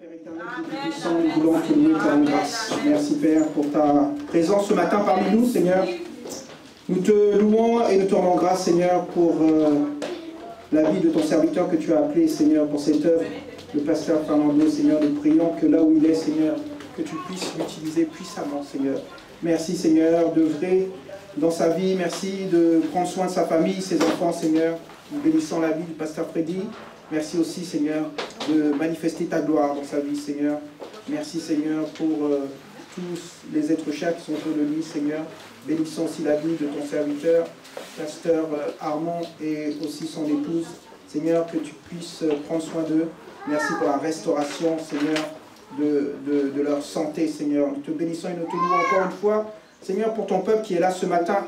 Père éternel, Dieu puissant, nous voulons te louer, te rendre grâce. Merci Père pour ta présence ce matin parmi nous, Seigneur. Nous te louons et nous te rendons grâce, Seigneur, pour la vie de ton serviteur que tu as appelé, Seigneur, pour cette œuvre. Le pasteur Fernando, Seigneur, nous prions que là où il est, Seigneur, que tu puisses l'utiliser puissamment, Seigneur. Merci, Seigneur, d'œuvrer dans sa vie. Merci de prendre soin de sa famille, ses enfants, Seigneur. Nous bénissons la vie du pasteur Freddy. Merci aussi, Seigneur, de manifester ta gloire dans sa vie, Seigneur. Merci, Seigneur, pour tous les êtres chers qui sont autour de lui, Seigneur. Bénissons aussi la vie de ton serviteur, pasteur Armand, et aussi son épouse. Seigneur, que tu puisses prendre soin d'eux. Merci pour la restauration, Seigneur, de leur santé, Seigneur. Nous te bénissons et nous te louons encore une fois, Seigneur, pour ton peuple qui est là ce matin,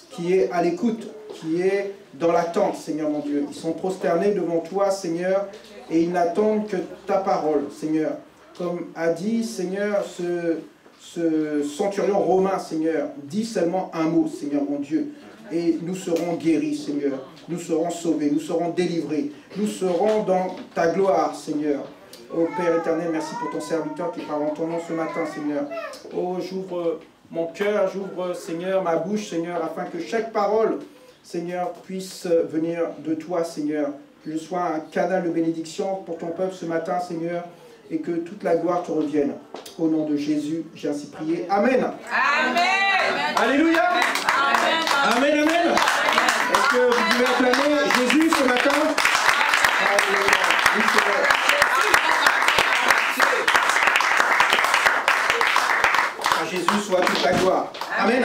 qui est à l'écoute, qui est dans l'attente, Seigneur mon Dieu. Ils sont prosternés devant toi, Seigneur, et ils n'attendent que ta parole, Seigneur. Comme a dit, Seigneur, ce centurion romain, Seigneur, dis seulement un mot, Seigneur mon Dieu, et nous serons guéris, Seigneur. Nous serons sauvés, nous serons délivrés. Nous serons dans ta gloire, Seigneur. Oh Père éternel, merci pour ton serviteur qui parle en ton nom ce matin, Seigneur. Oh, j'ouvre mon cœur, j'ouvre, Seigneur, ma bouche, Seigneur, afin que chaque parole, Seigneur, puisse venir de toi, Seigneur. Que je sois un canal de bénédiction pour ton peuple ce matin, Seigneur, et que toute la gloire te revienne. Au nom de Jésus, j'ai ainsi prié. Amen. Amen. Alléluia. Amen. Amen, amen. Est-ce que vous pouvez acclamer Jésus ce matin? Alléluia. Oui, c'est vrai. À Jésus soit toute la gloire. Amen.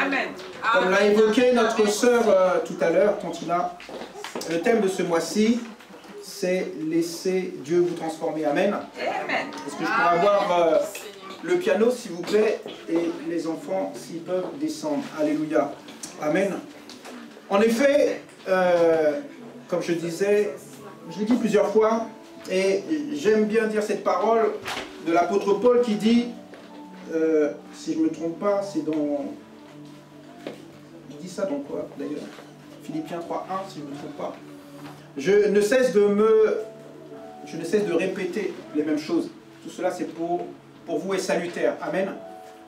Amen. Comme l'a évoqué notre sœur tout à l'heure, Tantina, le thème de ce mois-ci, c'est « Laissez Dieu vous transformer ». Amen. Amen. Est-ce que je pourrais avoir le piano, s'il vous plaît, et les enfants, s'ils peuvent descendre. Alléluia. Amen. En effet, comme je disais, je l'ai dit plusieurs fois, et j'aime bien dire cette parole de l'apôtre Paul qui dit, si je ne me trompe pas, c'est dans... Il dit ça dans quoi, d'ailleurs? Philippiens 3.1, si je ne me trompe pas. Je ne cesse de répéter les mêmes choses. Tout cela, c'est pour vous et salutaire. Amen.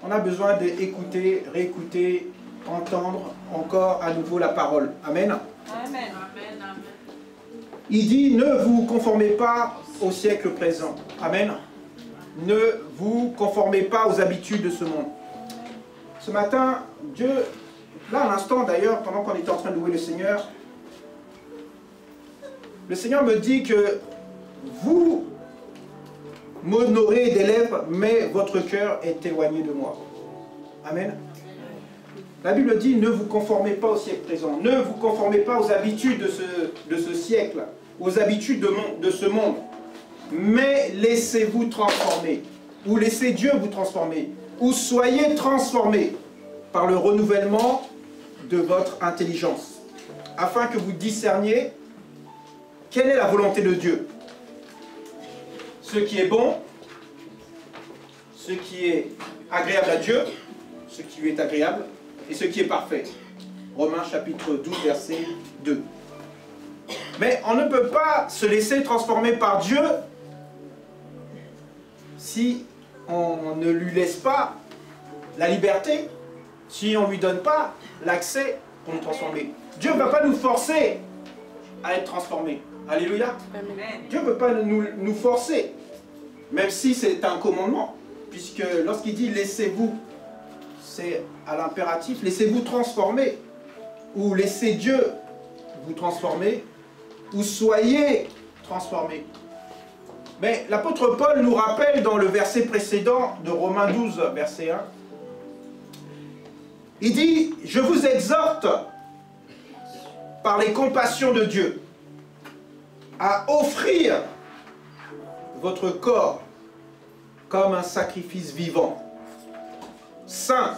On a besoin d'écouter, réécouter, entendre encore à nouveau la parole. Amen. Amen. Il dit, ne vous conformez pas au siècle présent. Amen. Ne vous conformez pas aux habitudes de ce monde. Ce matin, Dieu, là à l'instant d'ailleurs, pendant qu'on était en train de louer le Seigneur me dit que vous m'honorez des lèvres, mais votre cœur est éloigné de moi. Amen. La Bible dit, ne vous conformez pas au siècle présent, ne vous conformez pas aux habitudes de ce siècle, aux habitudes de ce monde, mais laissez-vous transformer, ou laissez Dieu vous transformer, ou soyez transformés par le renouvellement de votre intelligence, afin que vous discerniez quelle est la volonté de Dieu, ce qui est bon, ce qui est agréable à Dieu, ce qui lui est agréable, et ce qui est parfait. Romains chapitre 12, verset 2. Mais on ne peut pas se laisser transformer par Dieu si on ne lui laisse pas la liberté, si on ne lui donne pas l'accès pour nous transformer. Dieu ne va pas nous forcer à être transformés. Alléluia. Amen. Dieu ne veut pas nous forcer, même si c'est un commandement, puisque lorsqu'il dit « laissez-vous », c'est à l'impératif, laissez-vous transformer, ou laissez Dieu vous transformer, ou soyez transformés. Mais l'apôtre Paul nous rappelle dans le verset précédent de Romains 12, verset 1, il dit « Je vous exhorte par les compassions de Dieu à offrir votre corps comme un sacrifice vivant, saint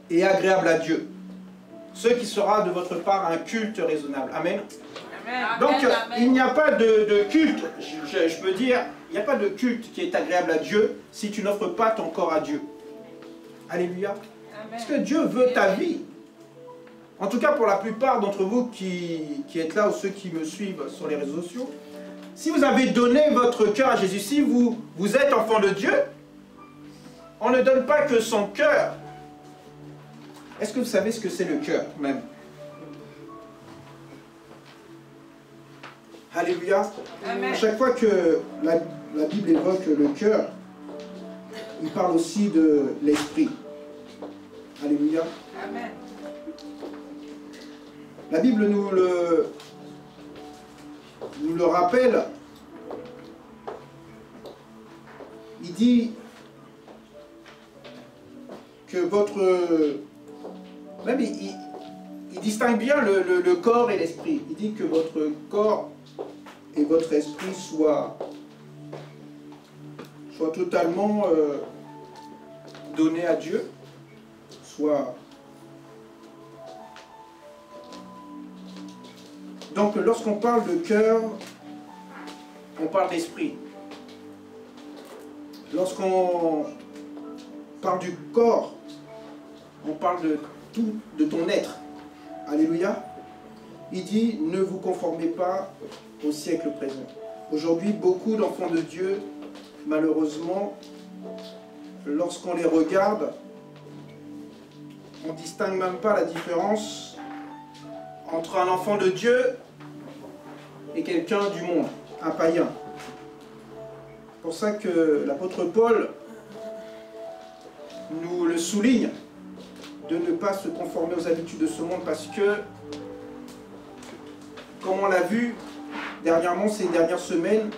et agréable à Dieu, ce qui sera de votre part un culte raisonnable. » Amen. Amen. Donc, Amen. il n'y a pas de culte, je peux dire, il n'y a pas de culte qui est agréable à Dieu si tu n'offres pas ton corps à Dieu. Alléluia. Amen. Parce que Dieu veut ta vie. En tout cas, pour la plupart d'entre vous qui êtes là ou ceux qui me suivent sur les réseaux sociaux, Si vous avez donné votre cœur à Jésus, si vous êtes enfant de Dieu, on ne donne pas que son cœur. Est-ce que vous savez ce que c'est le cœur même? Alléluia. Amen. À chaque fois que la Bible évoque le cœur, il parle aussi de l'esprit. Alléluia. Amen. La Bible nous le rappelle. Il dit que votre... Même il distingue bien le corps et l'esprit. Il dit que votre corps et votre esprit soient totalement donnés à Dieu, Donc lorsqu'on parle de cœur, on parle d'esprit. Lorsqu'on parle du corps, on parle de tout, de ton être. Alléluia. Il dit, ne vous conformez pas au siècle présent. Aujourd'hui, beaucoup d'enfants de Dieu, malheureusement, lorsqu'on les regarde, on ne distingue même pas la différence entre un enfant de Dieu et quelqu'un du monde, un païen. C'est pour ça que l'apôtre Paul nous le souligne, de ne pas se conformer aux habitudes de ce monde, parce que, comme on l'a vu dernièrement, ces dernières semaines,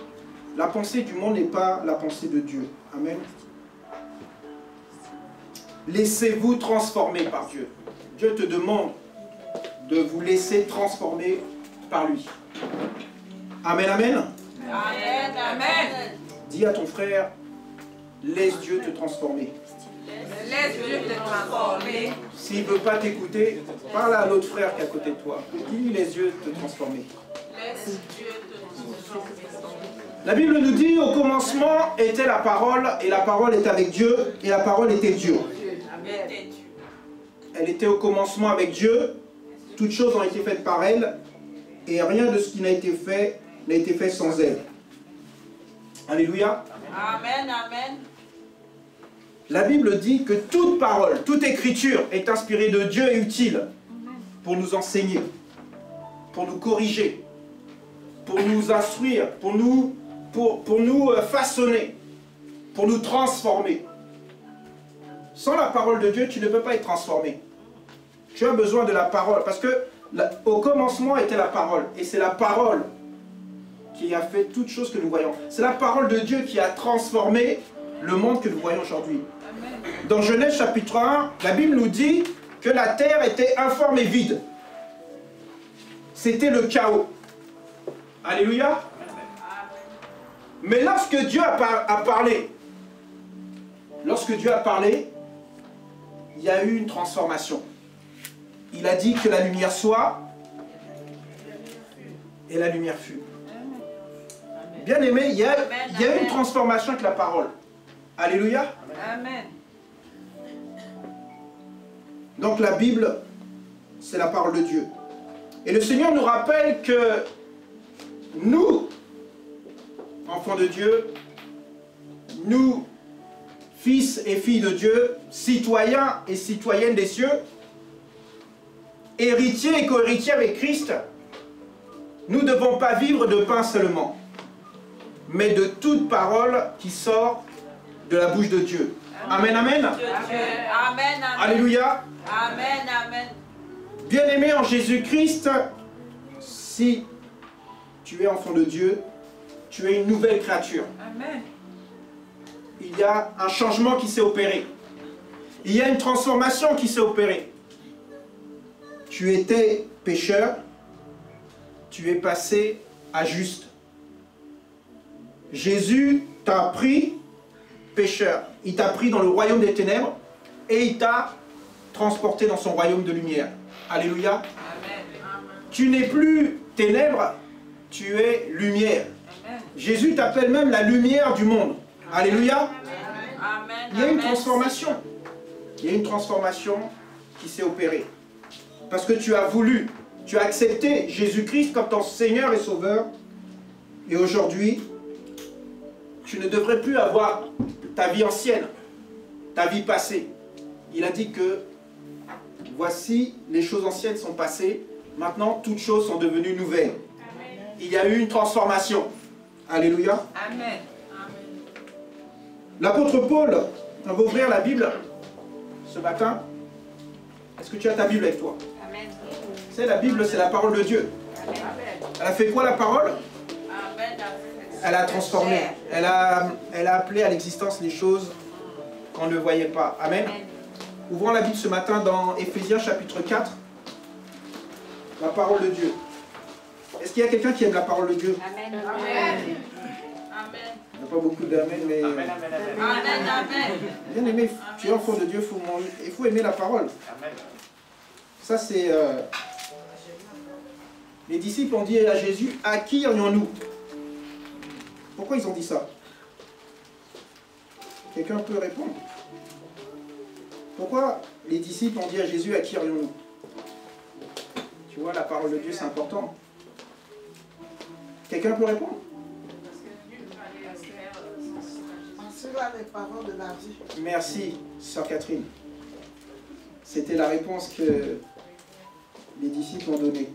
la pensée du monde n'est pas la pensée de Dieu. Amen. Laissez-vous transformer par Dieu. Dieu te demande de vous laisser transformer par lui. Amen, amen. Amen, amen. Dis à ton frère, laisse Dieu te transformer. Laisse Dieu te transformer. S'il ne veut pas t'écouter, parle à l'autre frère qui est à côté de toi. Dis-lui, laisse Dieu te transformer. Laisse Dieu te transformer. La Bible nous dit, au commencement était la parole, et la parole était avec Dieu, et la parole était Dieu. Elle était au commencement avec Dieu, toutes choses ont été faites par elle, et rien de ce qui n'a été fait sans elle. Alléluia. Amen, amen. La Bible dit que toute parole, toute écriture est inspirée de Dieu et utile pour nous enseigner, pour nous corriger, pour nous instruire, pour nous façonner, pour nous transformer. Sans la parole de Dieu, tu ne peux pas être transformé. Tu as besoin de la parole, parce que au commencement était la parole, et c'est la parole qui a fait toutes choses que nous voyons. C'est la parole de Dieu qui a transformé le monde que nous voyons aujourd'hui. Dans Genèse chapitre 1, la Bible nous dit que la terre était informe et vide. C'était le chaos. Alléluia. Mais lorsque Dieu a parlé, il y a eu une transformation. Il a dit que la lumière soit, et la lumière fut. Bien aimé, il y a eu une transformation avec la parole. Alléluia. Amen. Donc la Bible, c'est la parole de Dieu. Et le Seigneur nous rappelle que nous, enfants de Dieu, nous, fils et filles de Dieu, citoyens et citoyennes des cieux, héritiers et co-héritiers avec Christ, nous ne devons pas vivre de pain seulement, mais de toute parole qui sort de la bouche de Dieu. Amen, amen. Amen, amen. Alléluia. Amen, amen. Bien-aimé en Jésus-Christ, si tu es enfant de Dieu, tu es une nouvelle créature. Amen. Il y a un changement qui s'est opéré. Il y a une transformation qui s'est opérée. Tu étais pécheur, tu es passé à juste. Jésus t'a pris pécheur. Il t'a pris dans le royaume des ténèbres et il t'a transporté dans son royaume de lumière. Alléluia. Amen. Tu n'es plus ténèbres, tu es lumière. Amen. Jésus t'appelle même la lumière du monde. Alléluia. Amen. Il y a une transformation. Il y a une transformation qui s'est opérée. Parce que tu as voulu, tu as accepté Jésus-Christ comme ton Seigneur et Sauveur. Et aujourd'hui, tu ne devrais plus avoir ta vie ancienne, ta vie passée. Il a dit que voici, les choses anciennes sont passées, maintenant toutes choses sont devenues nouvelles. Amen. Il y a eu une transformation. Alléluia. Amen. L'apôtre Paul, on va ouvrir la Bible ce matin. Est-ce que tu as ta Bible avec toi? Amen. Tu sais, la Bible, c'est la parole de Dieu. Amen. Elle a fait quoi, la parole? Amen. Elle a transformé. Elle a appelé à l'existence les choses qu'on ne voyait pas. Amen. Ouvrons la Bible ce matin dans Éphésiens chapitre 4. La parole de Dieu. Est-ce qu'il y a quelqu'un qui aime la parole de Dieu? Amen. Amen. Il n'y a pas beaucoup d'amen, mais... Amen. Amen. Bien aimé, tu es enfant de Dieu, il faut aimer la parole. Amen. Ça, c'est... Les disciples ont dit à Jésus, à qui irions-nous? Pourquoi ils ont dit ça? Quelqu'un peut répondre? Pourquoi les disciples ont dit à Jésus, à qui irions-nous? Tu vois, la parole de Dieu, c'est important. Quelqu'un peut répondre? Cela les paroles de la vie. Merci, sœur Catherine. C'était la réponse que les disciples ont donnée.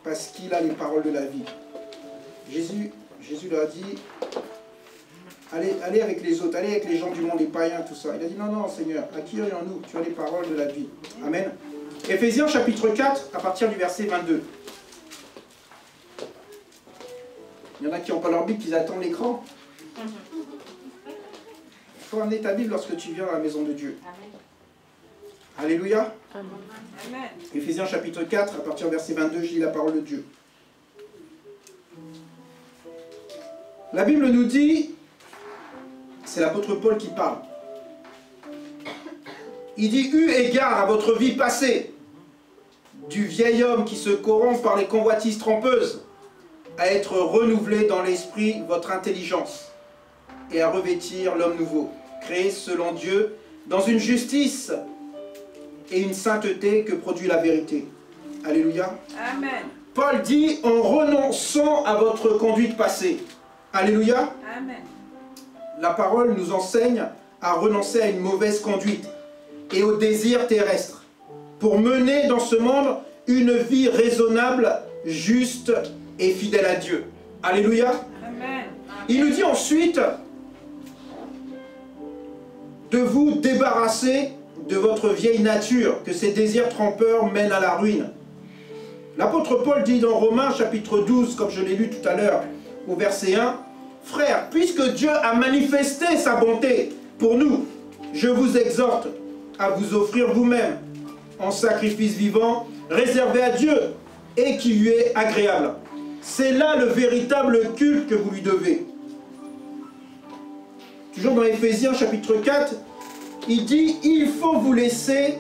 Parce qu'il a les paroles de la vie. Jésus leur a dit, allez avec les autres, allez avec les gens du monde, les païens, tout ça. Il a dit, non, non, Seigneur, à qui irions-nous? Tu as les paroles de la vie. Amen. Éphésiens chapitre 4, à partir du verset 22. Il y en a qui n'ont pas leur Bible, qui attendent l'écran. Il faut amener ta Bible lorsque tu viens à la maison de Dieu. Amen. Alléluia. Amen. Éphésiens chapitre 4, à partir du verset 22, je lis la parole de Dieu. La Bible nous dit, c'est l'apôtre Paul qui parle. Il dit, eu égard à votre vie passée, du vieil homme qui se corrompt par les convoitises trompeuses, à être renouvelé dans l'esprit votre intelligence, et à revêtir l'homme nouveau, créé selon Dieu, dans une justice et une sainteté que produit la vérité. Alléluia. Amen. Paul dit, en renonçant à votre conduite passée. Alléluia. Amen. La parole nous enseigne à renoncer à une mauvaise conduite et aux désirs terrestres pour mener dans ce monde une vie raisonnable, juste et fidèle à Dieu. Alléluia. Amen. Il nous dit ensuite de vous débarrasser de votre vieille nature, que ces désirs trompeurs mènent à la ruine. L'apôtre Paul dit dans Romains chapitre 12, comme je l'ai lu tout à l'heure, au verset 1, « Frères, puisque Dieu a manifesté sa bonté pour nous, je vous exhorte à vous offrir vous-même en sacrifice vivant, réservé à Dieu et qui lui est agréable. C'est là le véritable culte que vous lui devez. » Toujours dans Éphésiens chapitre 4, il dit, il faut vous laisser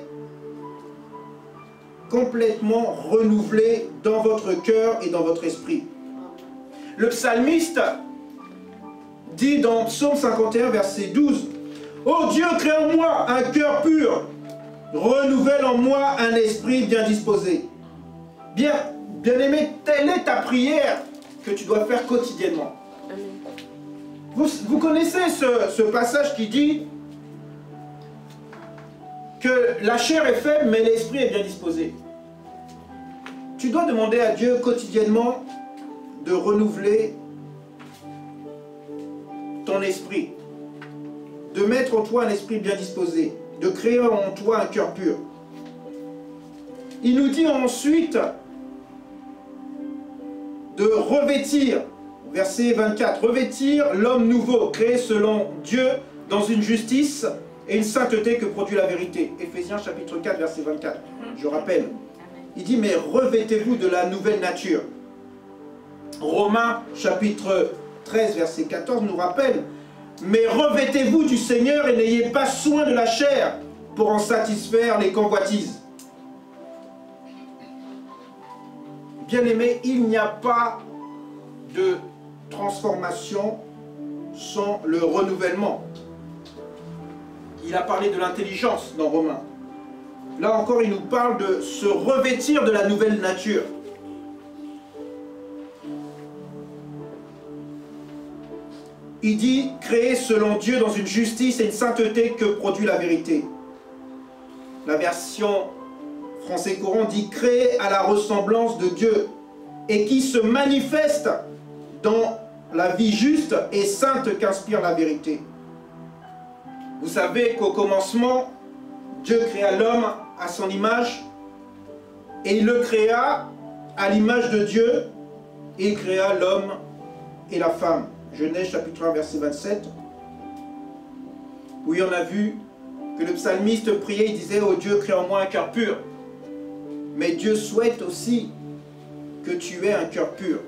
complètement renouveler dans votre cœur et dans votre esprit. Le psalmiste dit dans Psaume 51, verset 12, « Ô Dieu, crée en moi un cœur pur, renouvelle en moi un esprit bien disposé. » Bien-aimé, telle est ta prière que tu dois faire quotidiennement. Vous connaissez ce passage qui dit que la chair est faible, mais l'esprit est bien disposé. Tu dois demander à Dieu quotidiennement de renouveler ton esprit, de mettre en toi un esprit bien disposé, de créer en toi un cœur pur. Il nous dit ensuite de revêtir, verset 24, revêtir l'homme nouveau, créé selon Dieu dans une justice et une sainteté que produit la vérité. Éphésiens chapitre 4, verset 24. Je rappelle. Il dit, mais revêtez-vous de la nouvelle nature. Romains chapitre 13, verset 14 nous rappelle, mais revêtez-vous du Seigneur et n'ayez pas soin de la chair pour en satisfaire les convoitises. Bien-aimé, il n'y a pas de transformation sans le renouvellement. Il a parlé de l'intelligence dans Romains. Là encore, il nous parle de se revêtir de la nouvelle nature. il dit créé selon Dieu dans une justice et une sainteté que produit la vérité. La version français courant dit créé à la ressemblance de Dieu et qui se manifeste dans la vie juste et sainte qu'inspire la vérité. Vous savez qu'au commencement, Dieu créa l'homme à son image et il le créa à l'image de Dieu et il créa l'homme et la femme. Genèse chapitre 1 verset 27. Oui, on a vu que le psalmiste priait, il disait « Oh Dieu, crée en moi un cœur pur ». Mais Dieu souhaite aussi que tu aies un cœur pur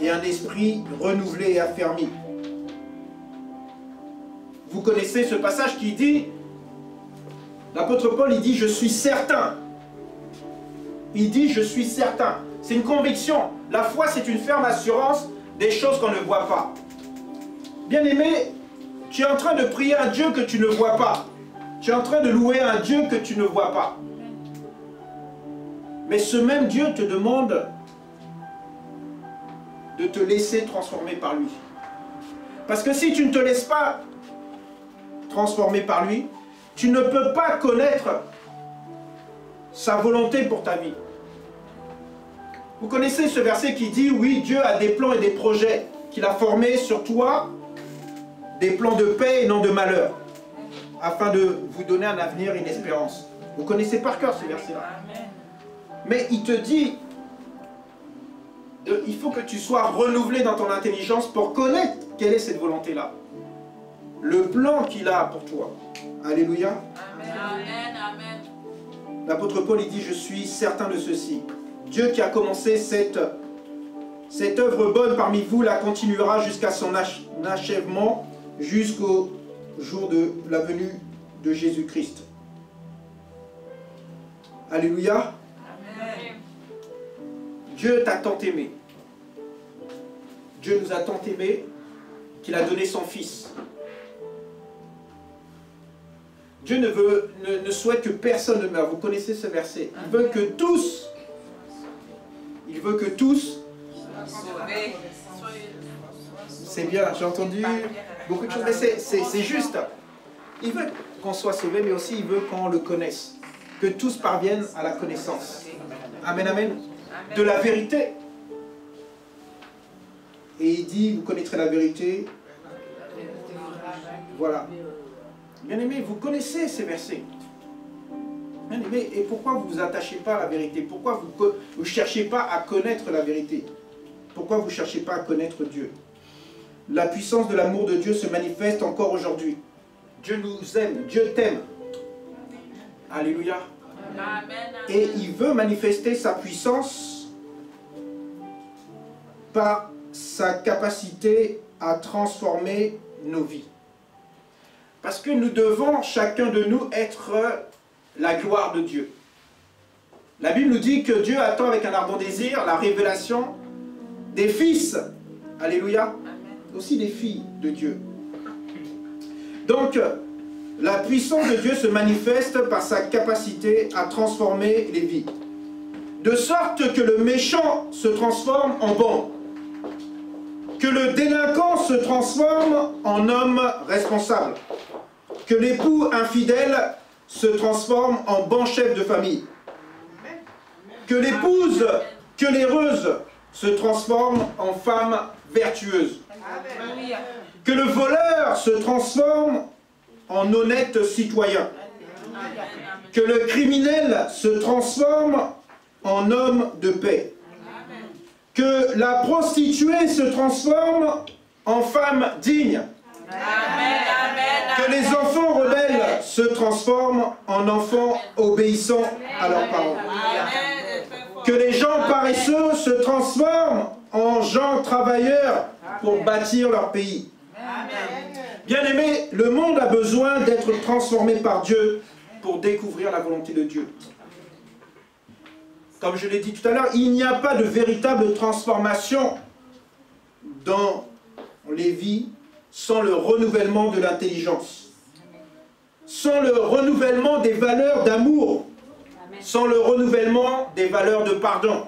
et un esprit renouvelé et affermi. Vous connaissez ce passage qui dit, l'apôtre Paul, il dit « Je suis certain ». Il dit « Je suis certain ». C'est une conviction. La foi, c'est une ferme assurance des choses qu'on ne voit pas. Bien-aimé, tu es en train de prier un Dieu que tu ne vois pas. Tu es en train de louer un Dieu que tu ne vois pas. Mais ce même Dieu te demande de te laisser transformer par lui. Parce que si tu ne te laisses pas transformer par lui, tu ne peux pas connaître sa volonté pour ta vie. Vous connaissez ce verset qui dit, oui, Dieu a des plans et des projets qu'il a formés sur toi, des plans de paix et non de malheur, afin de vous donner un avenir et une espérance. Vous connaissez par cœur ce verset-là. Mais il te dit, il faut que tu sois renouvelé dans ton intelligence pour connaître quelle est cette volonté-là. Le plan qu'il a pour toi. Alléluia. Amen. L'apôtre Paul, il dit, je suis certain de ceci. Dieu qui a commencé cette œuvre bonne parmi vous la continuera jusqu'à son achèvement, jusqu'au jour de la venue de Jésus-Christ. Alléluia. Amen. Dieu t'a tant aimé. Dieu nous a tant aimé qu'il a donné son Fils. Dieu ne souhaite que personne ne meure. Vous connaissez ce verset. Il veut que tous c'est bien, j'ai entendu beaucoup de choses, mais c'est juste. Il veut qu'on soit sauvé, mais aussi il veut qu'on le connaisse. Que tous parviennent à la connaissance. Amen, amen. De la vérité. Et il dit, vous connaîtrez la vérité. Voilà. Bien-aimés, vous connaissez ces versets. Bien-aimés, et pourquoi vous ne vous attachez pas à la vérité? Pourquoi vous ne cherchez pas à connaître la vérité? Pourquoi vous ne cherchez pas à connaître Dieu? La puissance de l'amour de Dieu se manifeste encore aujourd'hui. Dieu nous aime, Dieu t'aime. Alléluia. Amen. Et il veut manifester sa puissance par sa capacité à transformer nos vies. Parce que nous devons, chacun de nous, être la gloire de Dieu. La Bible nous dit que Dieu attend avec un ardent désir la révélation des fils. Alléluia. Amen. Aussi des filles de Dieu. Donc, la puissance de Dieu se manifeste par sa capacité à transformer les vies. De sorte que le méchant se transforme en bon. Que le délinquant se transforme en homme responsable. Que l'époux infidèle se transforme en bon chef de famille. Que l'épouse, que l'heureuse se transforme en femme vertueuse. Que le voleur se transforme en honnête citoyen. Que le criminel se transforme en homme de paix. Que la prostituée se transforme en femme digne. Que les enfants rebelles se transforment en enfants obéissants à leurs parents. Que les gens paresseux se transforment en gens travailleurs pour bâtir leur pays. Bien-aimés, le monde a besoin d'être transformé par Dieu pour découvrir la volonté de Dieu. Comme je l'ai dit tout à l'heure, il n'y a pas de véritable transformation dans les vies sans le renouvellement de l'intelligence, sans le renouvellement des valeurs d'amour, sans le renouvellement des valeurs de pardon,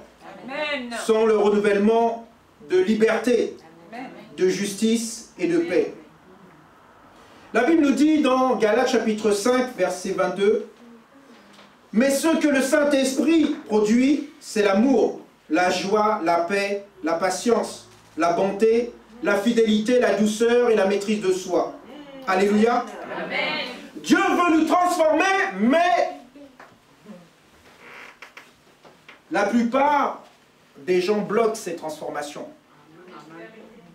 sans le renouvellement de liberté, de justice et de paix. La Bible nous dit dans Galates chapitre 5, verset 22, « Mais ce que le Saint-Esprit produit, c'est l'amour, la joie, la paix, la patience, la bonté, la fidélité, la douceur et la maîtrise de soi. » Alléluia. Amen. Dieu veut nous transformer, mais la plupart des gens bloquent ces transformations.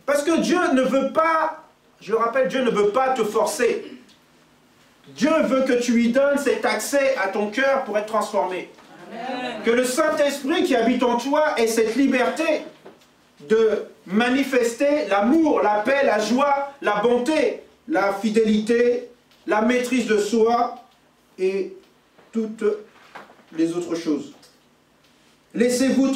Parce que Dieu ne veut pas, je le rappelle, Dieu ne veut pas te forcer. Dieu veut que tu lui donnes cet accès à ton cœur pour être transformé. Amen. Que le Saint-Esprit qui habite en toi ait cette liberté de manifester l'amour, la paix, la joie, la bonté, la fidélité, la maîtrise de soi et toutes les autres choses. Laissez-vous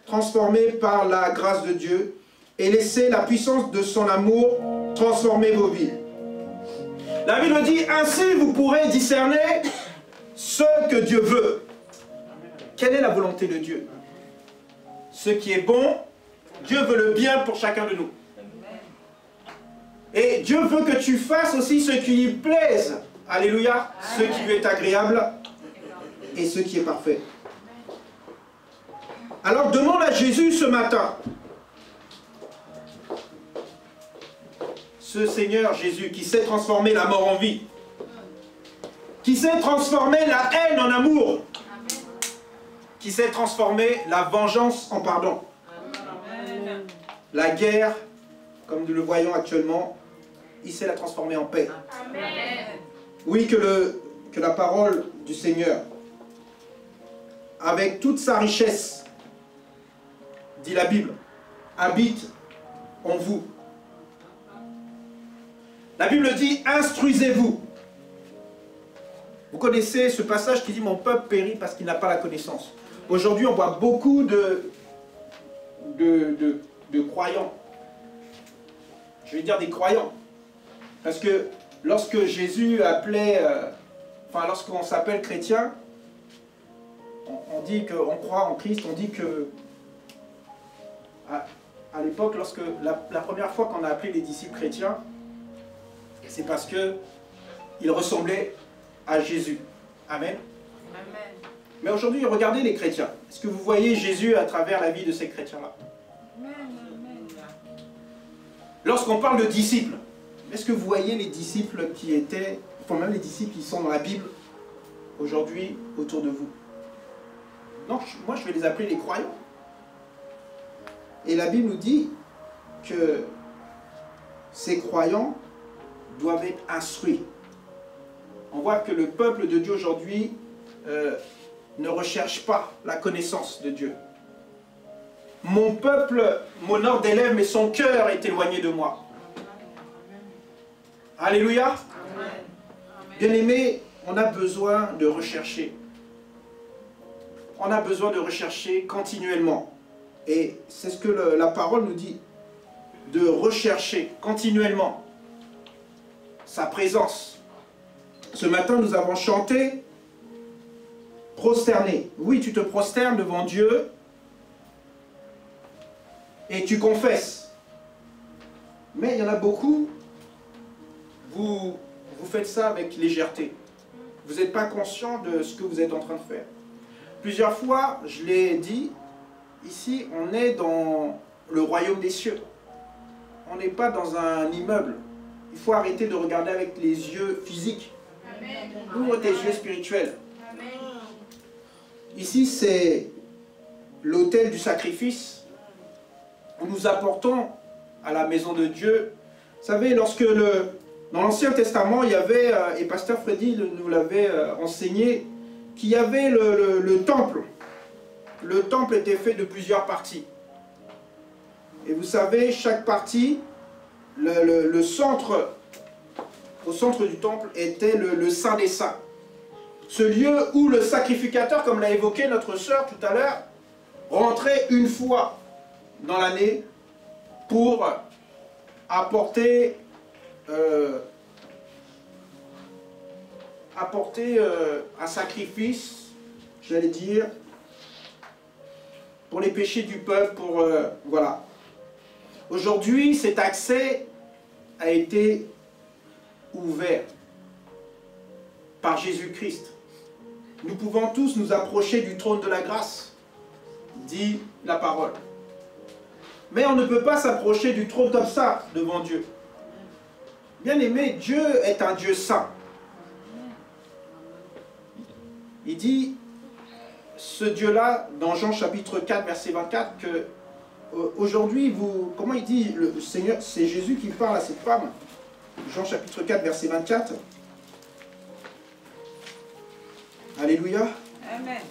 transformer par la grâce de Dieu et laissez la puissance de son amour transformer vos vies. La Bible dit, ainsi vous pourrez discerner ce que Dieu veut. Quelle est la volonté de Dieu? Ce qui est bon, Dieu veut le bien pour chacun de nous. Et Dieu veut que tu fasses aussi ce qui lui plaise. Alléluia. Ce qui lui est agréable et ce qui est parfait. Alors demande à Jésus ce matin. Ce Seigneur Jésus qui sait transformer la mort en vie. Qui sait transformer la haine en amour. Qui sait transformer la vengeance en pardon. La guerre, comme nous le voyons actuellement, il sait la transformer en paix. Amen. Oui, que la parole du Seigneur, avec toute sa richesse, dit la Bible, habite en vous. La Bible dit, instruisez-vous. Vous connaissez ce passage qui dit, mon peuple périt parce qu'il n'a pas la connaissance. Aujourd'hui, on voit beaucoup de croyants. Je vais dire des croyants. Parce que lorsque Jésus appelait, lorsqu'on s'appelle chrétien, on dit qu'on croit en Christ, on dit que à l'époque, lorsque la première fois qu'on a appelé les disciples chrétiens, c'est parce qu'ils ressemblaient à Jésus. Amen. Amen. Mais aujourd'hui, regardez les chrétiens. Est-ce que vous voyez Jésus à travers la vie de ces chrétiens-là? Lorsqu'on parle de disciples, est-ce que vous voyez les disciples qui étaient, enfin même les disciples qui sont dans la Bible aujourd'hui autour de vous? Non, moi je vais les appeler les croyants. Et la Bible nous dit que ces croyants doivent être instruits. On voit que le peuple de Dieu aujourd'hui ne recherche pas la connaissance de Dieu. Mon peuple m'honore des lèvres, mais son cœur est éloigné de moi. Alléluia. Bien-aimés, on a besoin de rechercher. On a besoin de rechercher continuellement. Et c'est ce que la parole nous dit. De rechercher continuellement sa présence. Ce matin, nous avons chanté prosterné. Oui, tu te prosternes devant Dieu et tu confesses. Mais il y en a beaucoup, vous faites ça avec légèreté. Vous n'êtes pas conscient de ce que vous êtes en train de faire. Plusieurs fois, je l'ai dit, ici, on est dans le royaume des cieux. On n'est pas dans un immeuble. Il faut arrêter de regarder avec les yeux physiques. Ouvre tes yeux spirituels. Ici, c'est l'autel du sacrifice où nous apportons à la maison de Dieu. Vous savez, lorsque dans l'Ancien Testament, il y avait, et Pasteur Freddy nous l'avait enseigné, qu'il y avait le temple. Le temple était fait de plusieurs parties. Et vous savez, chaque partie, au centre du temple était le Saint des Saints. Ce lieu où le sacrificateur, comme l'a évoqué notre sœur tout à l'heure, rentrait une fois dans l'année pour apporter un sacrifice, j'allais dire, pour les péchés du peuple, voilà. Aujourd'hui, cet accès a été ouvert par Jésus-Christ. Nous pouvons tous nous approcher du trône de la grâce, dit la parole. Mais on ne peut pas s'approcher du trône comme ça devant Dieu. Bien-aimé, Dieu est un Dieu saint. Il dit, ce Dieu-là, dans Jean chapitre 4, verset 24, que aujourd'hui, comment il dit, le Seigneur, c'est Jésus qui parle à cette femme. Jean chapitre 4, verset 24. Alléluia. Amen.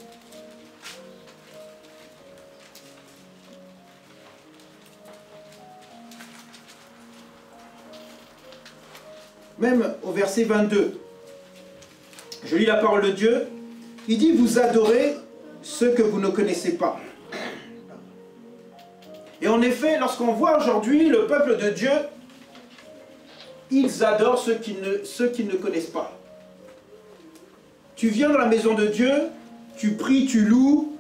Même au verset 22. Je lis la parole de Dieu. Il dit, vous adorez ceux que vous ne connaissez pas. Et en effet, lorsqu'on voit aujourd'hui le peuple de Dieu, ils adorent ceux qu'ils ne connaissent pas. Tu viens dans la maison de Dieu, tu pries, tu loues,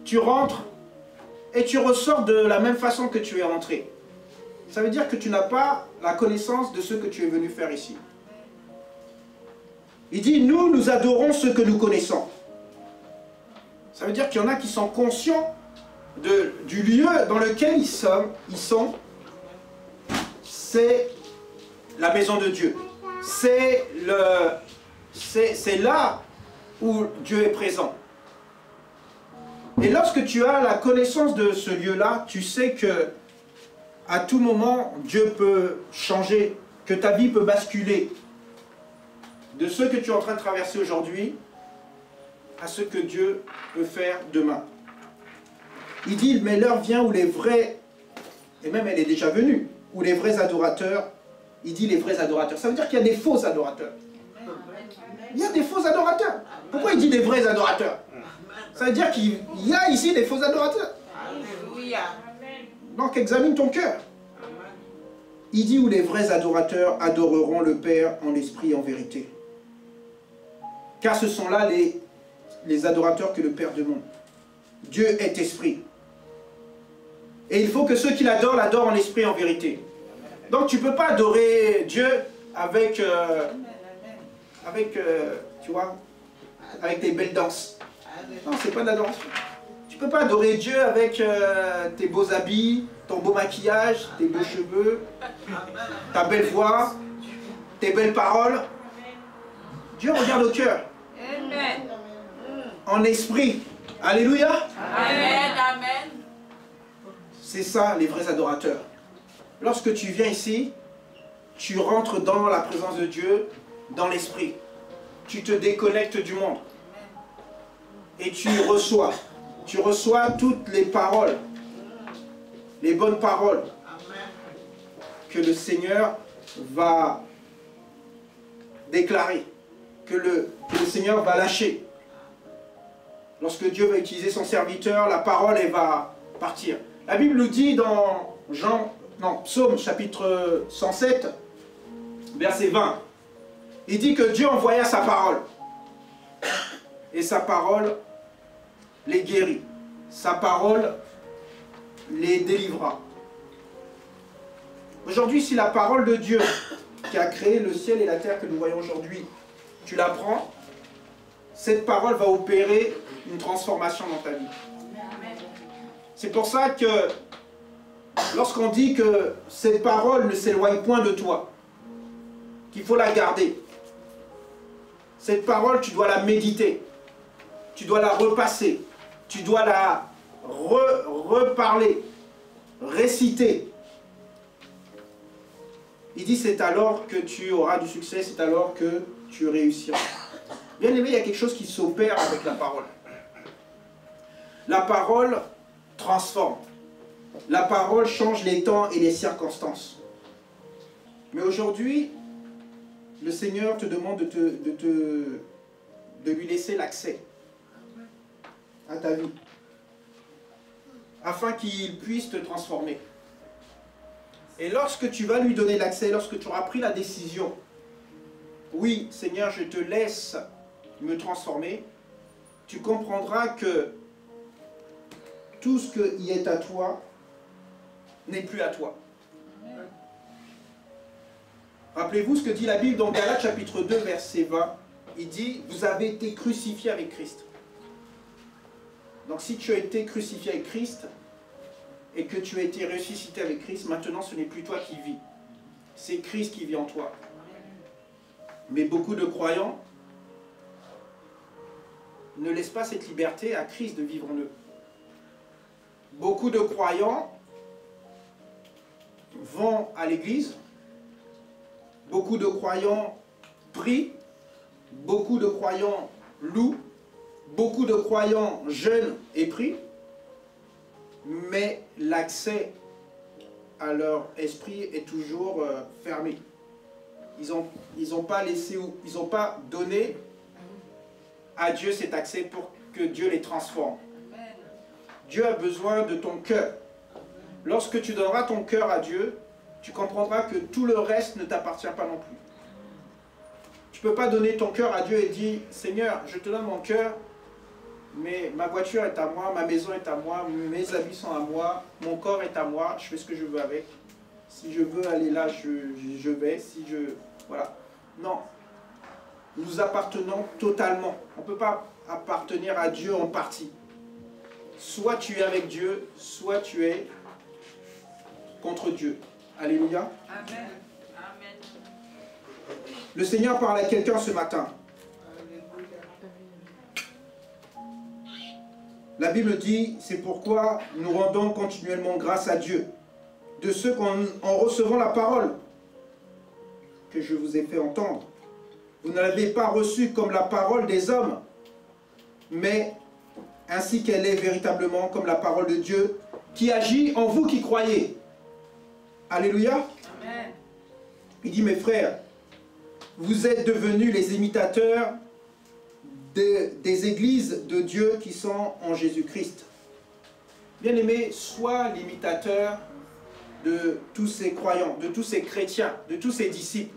tu rentres et tu ressors de la même façon que tu es entré. Ça veut dire que tu n'as pas la connaissance de ce que tu es venu faire ici. Il dit, nous adorons ceux que nous connaissons. Ça veut dire qu'il y en a qui sont conscients du lieu dans lequel ils sont. C'est la maison de Dieu. C'est là où Dieu est présent. Et lorsque tu as la connaissance de ce lieu-là, tu sais que à tout moment, Dieu peut changer, que ta vie peut basculer de ce que tu es en train de traverser aujourd'hui à ce que Dieu peut faire demain. Il dit, mais l'heure vient où les vrais, et même elle est déjà venue, où les vrais adorateurs, il dit les vrais adorateurs. Ça veut dire qu'il y a des faux adorateurs. Il y a des faux adorateurs. Pourquoi il dit des vrais adorateurs? Ça veut dire qu'il y a ici des faux adorateurs. Alléluia. Donc examine ton cœur. Il dit où les vrais adorateurs adoreront le Père en esprit et en vérité. Car ce sont là les adorateurs que le Père demande. Dieu est esprit. Et il faut que ceux qui l'adorent, l'adorent en esprit et en vérité. Donc tu ne peux pas adorer Dieu avec, tu vois, avec des belles danses. Non, ce n'est pas de l'adoration. Tu ne peux pas adorer Dieu avec tes beaux habits, ton beau maquillage, tes beaux cheveux, ta belle voix, tes belles paroles. Dieu regarde au cœur. Amen. En esprit. Alléluia. Amen. Amen. C'est ça les vrais adorateurs. Lorsque tu viens ici, tu rentres dans la présence de Dieu, dans l'esprit. Tu te déconnectes du monde. Et tu reçois. Tu reçois toutes les paroles, les bonnes paroles que le Seigneur va déclarer, que le Seigneur va lâcher. Lorsque Dieu va utiliser son serviteur, la parole elle va partir. La Bible nous dit dans Psaume chapitre 107, verset 20, il dit que Dieu envoya sa parole. Et sa parole les guérit. Sa parole les délivra. Aujourd'hui, si la parole de Dieu qui a créé le ciel et la terre que nous voyons aujourd'hui, tu la prends, cette parole va opérer une transformation dans ta vie. C'est pour ça que lorsqu'on dit que cette parole ne s'éloigne point de toi, qu'il faut la garder, cette parole, tu dois la méditer, tu dois la repasser, tu dois la reparler, réciter. Il dit c'est alors que tu auras du succès, c'est alors que tu réussiras. Bien aimé, il y a quelque chose qui s'opère avec la parole. La parole transforme. La parole change les temps et les circonstances. Mais aujourd'hui, le Seigneur te demande de lui laisser l'accès à ta vie, afin qu'il puisse te transformer. Et lorsque tu vas lui donner l'accès, lorsque tu auras pris la décision, oui, Seigneur, je te laisse me transformer, tu comprendras que tout ce qui est à toi n'est plus à toi. Rappelez-vous ce que dit la Bible dans Galates chapitre 2 verset 20. Il dit, vous avez été crucifiés avec Christ. Donc si tu as été crucifié avec Christ et que tu as été ressuscité avec Christ, maintenant ce n'est plus toi qui vis. C'est Christ qui vit en toi. Mais beaucoup de croyants ne laissent pas cette liberté à Christ de vivre en eux. Beaucoup de croyants vont à l'église, beaucoup de croyants prient, beaucoup de croyants louent, beaucoup de croyants jeûnent et prient, mais l'accès à leur esprit est toujours fermé. Ils n'ont pas laissé, ils n'ont pas donné à Dieu cet accès pour que Dieu les transforme. Dieu a besoin de ton cœur. Lorsque tu donneras ton cœur à Dieu, tu comprendras que tout le reste ne t'appartient pas non plus. Tu ne peux pas donner ton cœur à Dieu et dire, Seigneur, je te donne mon cœur, mais ma voiture est à moi, ma maison est à moi, mes habits sont à moi, mon corps est à moi, je fais ce que je veux avec. Si je veux aller là, je vais. Si je... Voilà. Non. Nous appartenons totalement. On ne peut pas appartenir à Dieu en partie. Soit tu es avec Dieu, soit tu es contre Dieu. Alléluia. Amen. Amen. Le Seigneur parle à quelqu'un ce matin. La Bible dit, c'est pourquoi nous rendons continuellement grâce à Dieu, de ceux qu'en recevant la parole que je vous ai fait entendre, vous ne l'avez pas reçue comme la parole des hommes, mais ainsi qu'elle est véritablement comme la parole de Dieu, qui agit en vous qui croyez. Alléluia. Amen. Il dit, mes frères, vous êtes devenus les imitateurs des églises de Dieu qui sont en Jésus-Christ. Bien-aimés, sois l'imitateur de tous ces croyants, de tous ces chrétiens, de tous ces disciples.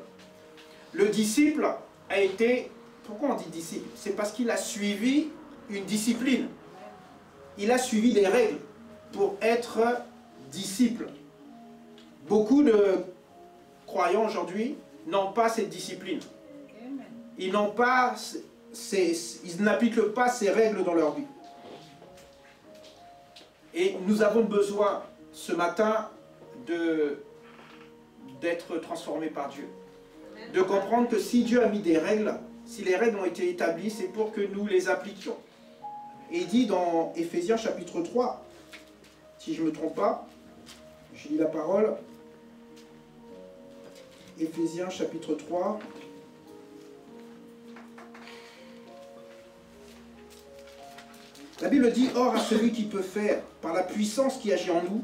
Le disciple a été... Pourquoi on dit disciple? C'est parce qu'il a suivi une discipline. Il a suivi des règles pour être disciple. Beaucoup de croyants aujourd'hui n'ont pas cette discipline. Ils n'ont pas... Ils n'appliquent pas ces règles dans leur vie. Et nous avons besoin ce matin d'être transformés par Dieu. De comprendre que si Dieu a mis des règles, si les règles ont été établies, c'est pour que nous les appliquions. Et il dit dans Éphésiens chapitre 3, si je ne me trompe pas, je lis la parole, Éphésiens chapitre 3, la Bible dit, or à celui qui peut faire, par la puissance qui agit en nous,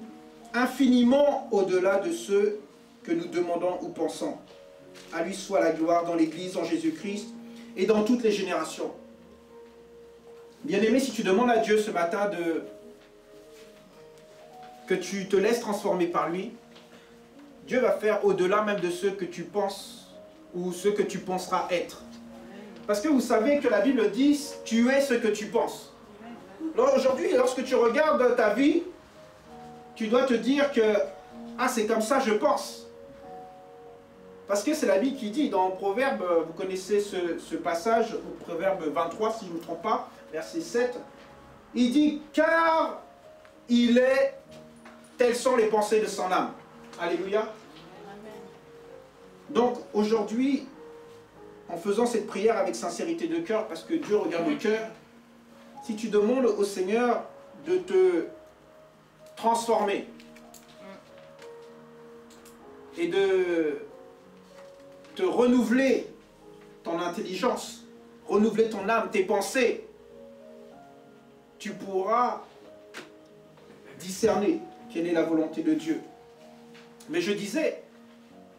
infiniment au-delà de ce que nous demandons ou pensons. À lui soit la gloire dans l'Église, en Jésus-Christ, et dans toutes les générations. Bien-aimé, si tu demandes à Dieu ce matin que tu te laisses transformer par lui, Dieu va faire au-delà même de ce que tu penses ou ce que tu penseras être. Parce que vous savez que la Bible dit, tu es ce que tu penses. Aujourd'hui, lorsque tu regardes ta vie, tu dois te dire que ah, c'est comme ça je pense. Parce que c'est la Bible qui dit dans Proverbe, vous connaissez ce passage, au Proverbe 23, si je ne me trompe pas, verset 7, il dit « Car il est, telles sont les pensées de son âme. » Alléluia. Donc aujourd'hui, en faisant cette prière avec sincérité de cœur, parce que Dieu regarde le cœur, si tu demandes au Seigneur de te transformer et de te renouveler ton intelligence, renouveler ton âme, tes pensées, tu pourras discerner quelle est la volonté de Dieu. Mais je disais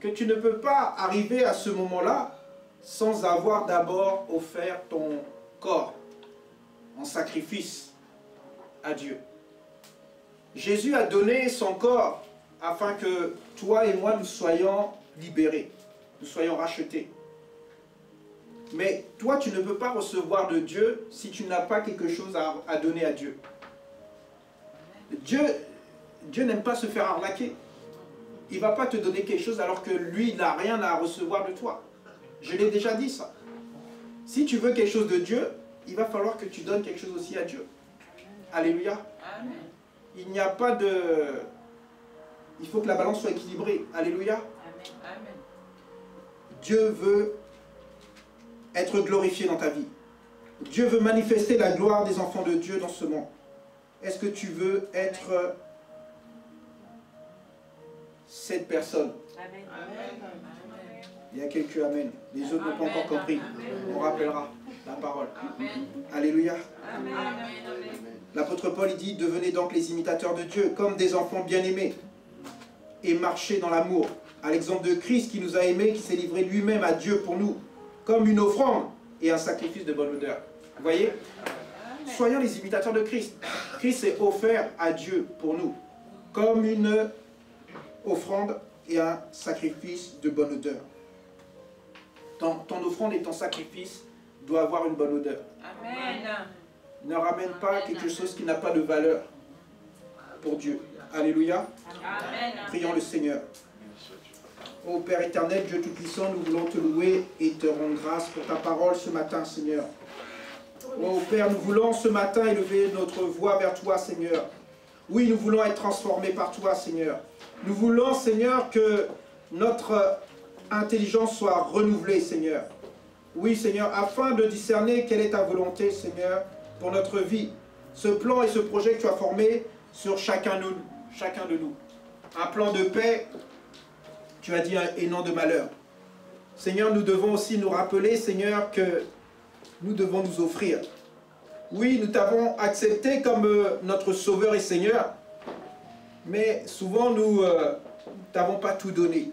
que tu ne peux pas arriver à ce moment-là sans avoir d'abord offert ton corps en sacrifice à Dieu. Jésus a donné son corps afin que toi et moi nous soyons libérés, nous soyons rachetés. Mais toi, tu ne peux pas recevoir de Dieu si tu n'as pas quelque chose à donner à Dieu. Dieu n'aime pas se faire arnaquer. il ne va pas te donner quelque chose alors que lui, il n'a rien à recevoir de toi. Je l'ai déjà dit ça. Si tu veux quelque chose de Dieu, il va falloir que tu donnes quelque chose aussi à Dieu. Alléluia. Amen. Il n'y a pas de... Il faut que la balance soit équilibrée. Alléluia. Amen. Dieu veut être glorifié dans ta vie. Dieu veut manifester la gloire des enfants de Dieu dans ce monde. Est-ce que tu veux être cette personne? Amen. Il y a quelques amen. Les autres n'ont pas encore compris. On rappellera la parole. Amen. Alléluia. Amen. L'apôtre Paul, il dit, devenez donc les imitateurs de Dieu, comme des enfants bien-aimés, et marchez dans l'amour, à l'exemple de Christ qui nous a aimés, qui s'est livré lui-même à Dieu pour nous, comme une offrande et un sacrifice de bonne odeur. Vous voyez? Soyons les imitateurs de Christ. Christ s'est offert à Dieu pour nous, comme une offrande et un sacrifice de bonne odeur. Ton offrande et ton sacrifice doivent avoir une bonne odeur. Amen. Ne ramène pas quelque chose qui n'a pas de valeur pour Dieu. Alléluia. Amen. Prions le Seigneur. Ô Père éternel, Dieu Tout-Puissant, nous voulons te louer et te rendre grâce pour ta parole ce matin, Seigneur. Ô Père, nous voulons ce matin élever notre voix vers toi, Seigneur. Oui, nous voulons être transformés par toi, Seigneur. Nous voulons, Seigneur, que notre intelligence soit renouvelée, Seigneur. Oui, Seigneur, afin de discerner quelle est ta volonté, Seigneur, pour notre vie. Ce plan et ce projet que tu as formé sur chacun de nous. Un plan de paix, tu as dit, et non de malheur. Seigneur, nous devons aussi nous rappeler, Seigneur, que nous devons nous offrir. Oui, nous t'avons accepté comme notre Sauveur et Seigneur, mais souvent nous t'avons pas tout donné.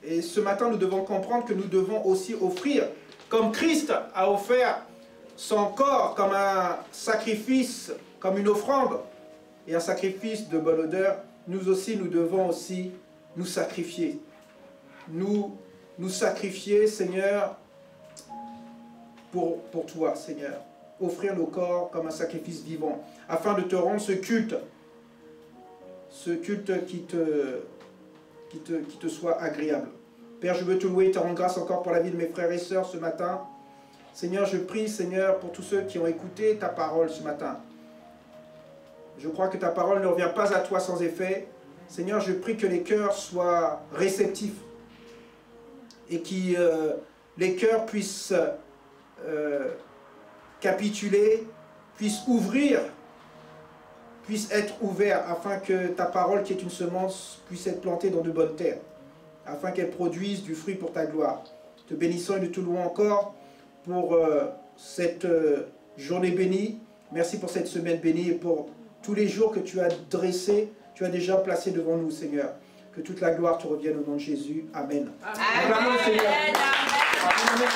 Et ce matin, nous devons comprendre que nous devons aussi offrir, comme Christ a offert son corps comme un sacrifice, comme une offrande, et un sacrifice de bonne odeur, nous aussi, nous devons aussi nous sacrifier. Nous sacrifier, Seigneur, pour toi, Seigneur. Offrir nos corps comme un sacrifice vivant, afin de te rendre ce culte qui te soit agréable. Père, je veux te louer et te rendre grâce encore pour la vie de mes frères et sœurs ce matin. Seigneur, je prie, Seigneur, pour tous ceux qui ont écouté ta parole ce matin. Je crois que ta parole ne revient pas à toi sans effet. Seigneur, je prie que les cœurs soient réceptifs et que les cœurs puissent capituler, puissent ouvrir, puissent être ouverts afin que ta parole qui est une semence puisse être plantée dans de bonnes terres, afin qu'elle produise du fruit pour ta gloire. Te bénissons et nous te louons encore pour cette journée bénie. Merci pour cette semaine bénie et pour tous les jours que tu as dressés, tu as déjà placé devant nous, Seigneur. Que toute la gloire te revienne au nom de Jésus. Amen. Amen. Acclamons le Seigneur. Amen. Amen.